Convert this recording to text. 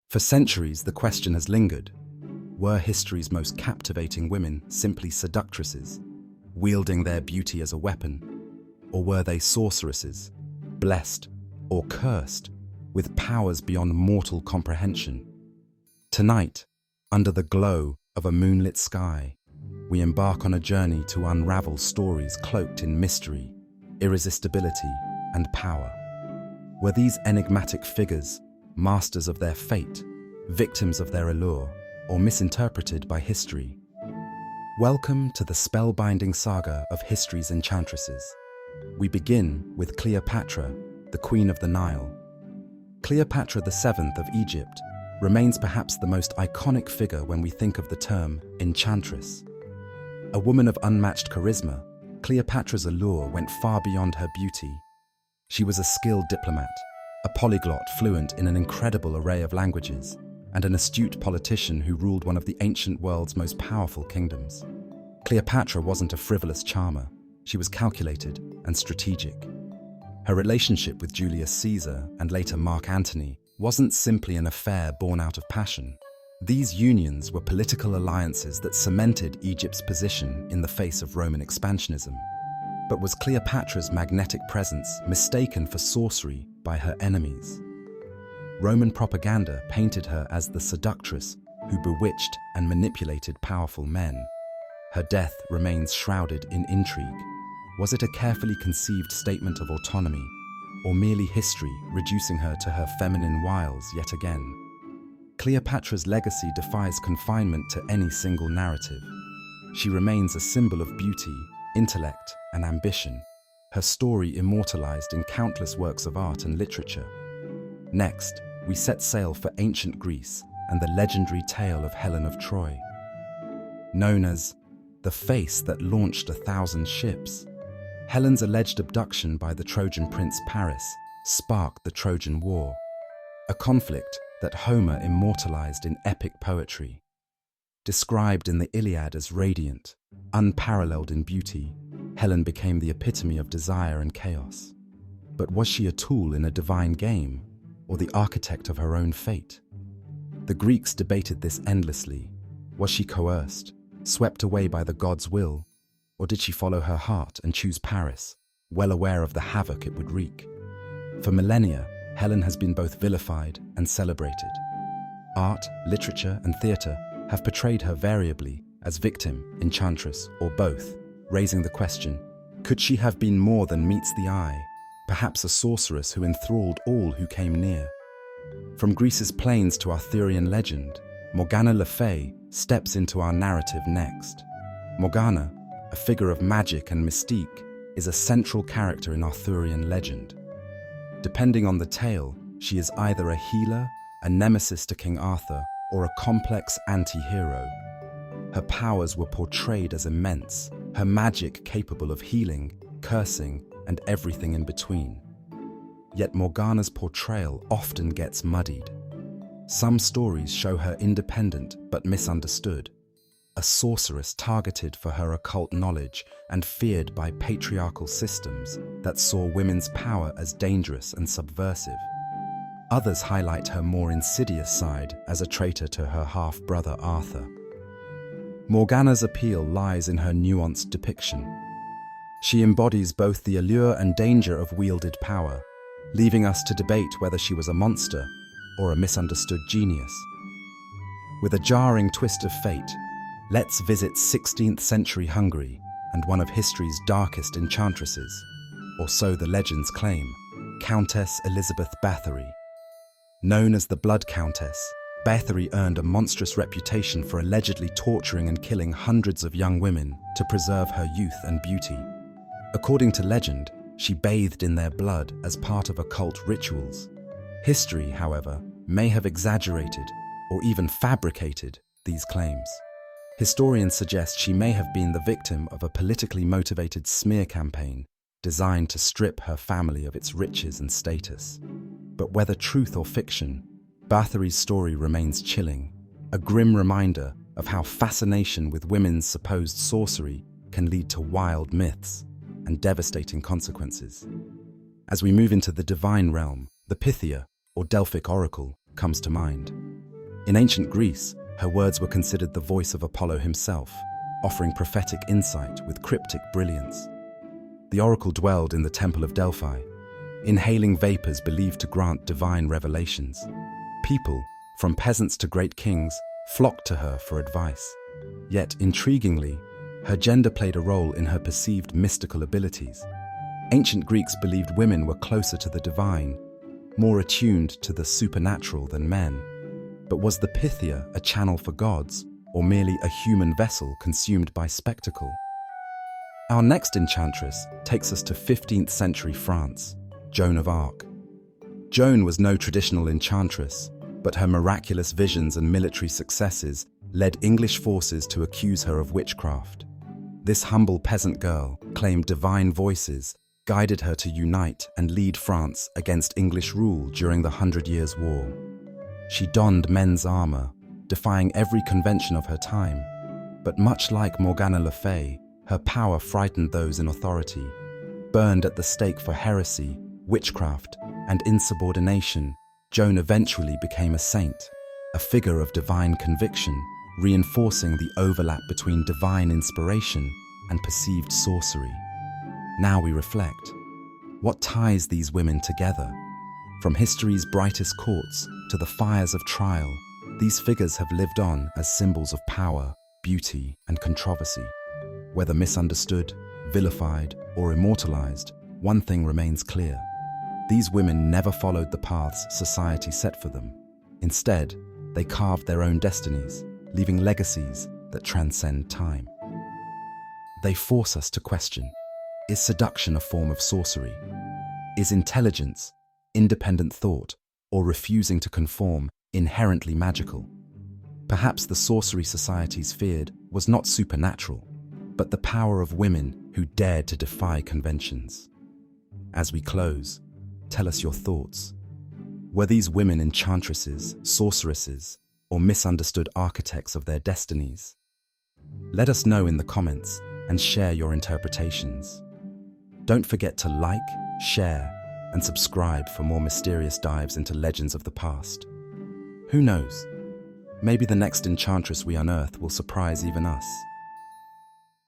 For centuries, the question has lingered. Were history's most captivating women simply seductresses, wielding their beauty as a weapon? Or were they sorceresses, blessed or cursed, with powers beyond mortal comprehension? Tonight, under the glow of a moonlit sky, we embark on a journey to unravel stories cloaked in mystery, irresistibility, and power. Were these enigmatic figures masters of their fate, victims of their allure, or misinterpreted by history? Welcome to the spellbinding saga of history's enchantresses. We begin with Cleopatra, the Queen of the Nile. Cleopatra VII of Egypt remains perhaps the most iconic figure when we think of the term enchantress. A woman of unmatched charisma, Cleopatra's allure went far beyond her beauty. She was a skilled diplomat, a polyglot fluent in an incredible array of languages, and an astute politician who ruled one of the ancient world's most powerful kingdoms. Cleopatra wasn't a frivolous charmer. She was calculated and strategic. Her relationship with Julius Caesar and later Mark Antony wasn't simply an affair born out of passion. These unions were political alliances that cemented Egypt's position in the face of Roman expansionism. But was Cleopatra's magnetic presence mistaken for sorcery by her enemies? Roman propaganda painted her as the seductress who bewitched and manipulated powerful men. Her death remains shrouded in intrigue. Was it a carefully conceived statement of autonomy, or merely history reducing her to her feminine wiles yet again? Cleopatra's legacy defies confinement to any single narrative. She remains a symbol of beauty, intellect, and ambition, her story immortalized in countless works of art and literature. Next, we set sail for ancient Greece and the legendary tale of Helen of Troy. Known as the face that launched 1,000 ships, Helen's alleged abduction by the Trojan prince Paris sparked the Trojan War, a conflict that Homer immortalized in epic poetry. Described in the Iliad as radiant, unparalleled in beauty, Helen became the epitome of desire and chaos. But was she a tool in a divine game, or the architect of her own fate? The Greeks debated this endlessly. Was she coerced, swept away by the god's will, or did she follow her heart and choose Paris, well aware of the havoc it would wreak? For millennia, Helen has been both vilified and celebrated. Art, literature, and theatre have portrayed her variably as victim, enchantress, or both, raising the question, could she have been more than meets the eye, perhaps a sorceress who enthralled all who came near? From Greece's plains to Arthurian legend, Morgana Le Fay steps into our narrative next. Morgana, a figure of magic and mystique, is a central character in Arthurian legend. Depending on the tale, she is either a healer, a nemesis to King Arthur, or a complex anti-hero. Her powers were portrayed as immense, her magic capable of healing, cursing, and everything in between. Yet Morgana's portrayal often gets muddied. Some stories show her independent but misunderstood, a sorceress targeted for her occult knowledge and feared by patriarchal systems that saw women's power as dangerous and subversive. Others highlight her more insidious side as a traitor to her half-brother Arthur. Morgana's appeal lies in her nuanced depiction. She embodies both the allure and danger of wielded power, leaving us to debate whether she was a monster or a misunderstood genius. With a jarring twist of fate, let's visit 16th century Hungary and one of history's darkest enchantresses, or so the legends claim, Countess Elizabeth Bathory. Known as the Blood Countess, Bathory earned a monstrous reputation for allegedly torturing and killing hundreds of young women to preserve her youth and beauty. According to legend, she bathed in their blood as part of occult rituals. History, however, may have exaggerated or even fabricated these claims. Historians suggest she may have been the victim of a politically motivated smear campaign designed to strip her family of its riches and status. But whether truth or fiction, Bathory's story remains chilling, a grim reminder of how fascination with women's supposed sorcery can lead to wild myths and devastating consequences. As we move into the divine realm, the Pythia, or Delphic oracle, comes to mind. In ancient Greece, her words were considered the voice of Apollo himself, offering prophetic insight with cryptic brilliance. The oracle dwelled in the Temple of Delphi, inhaling vapors believed to grant divine revelations. People, from peasants to great kings, flocked to her for advice. Yet, intriguingly, her gender played a role in her perceived mystical abilities. Ancient Greeks believed women were closer to the divine, more attuned to the supernatural than men. But was the Pythia a channel for gods, or merely a human vessel consumed by spectacle? Our next enchantress takes us to 15th century France, Joan of Arc. Joan was no traditional enchantress, but her miraculous visions and military successes led English forces to accuse her of witchcraft. This humble peasant girl claimed divine voices guided her to unite and lead France against English rule during the 100 Years' War. She donned men's armor, defying every convention of her time. But much like Morgana Le Fay, her power frightened those in authority. Burned at the stake for heresy, witchcraft, and insubordination, Joan eventually became a saint, a figure of divine conviction, reinforcing the overlap between divine inspiration and perceived sorcery. Now we reflect. What ties these women together? From history's brightest courts to the fires of trial, these figures have lived on as symbols of power, beauty, and controversy. Whether misunderstood, vilified, or immortalized, one thing remains clear. These women never followed the paths society set for them. Instead, they carved their own destinies, leaving legacies that transcend time. They force us to question: is seduction a form of sorcery? Is intelligence, independent thought, or refusing to conform inherently magical? Perhaps the sorcery societies feared was not supernatural, but the power of women who dared to defy conventions. As we close, tell us your thoughts. Were these women enchantresses, sorceresses, or misunderstood architects of their destinies? Let us know in the comments and share your interpretations. Don't forget to like, share, and subscribe for more mysterious dives into legends of the past. Who knows? Maybe the next enchantress we unearth will surprise even us.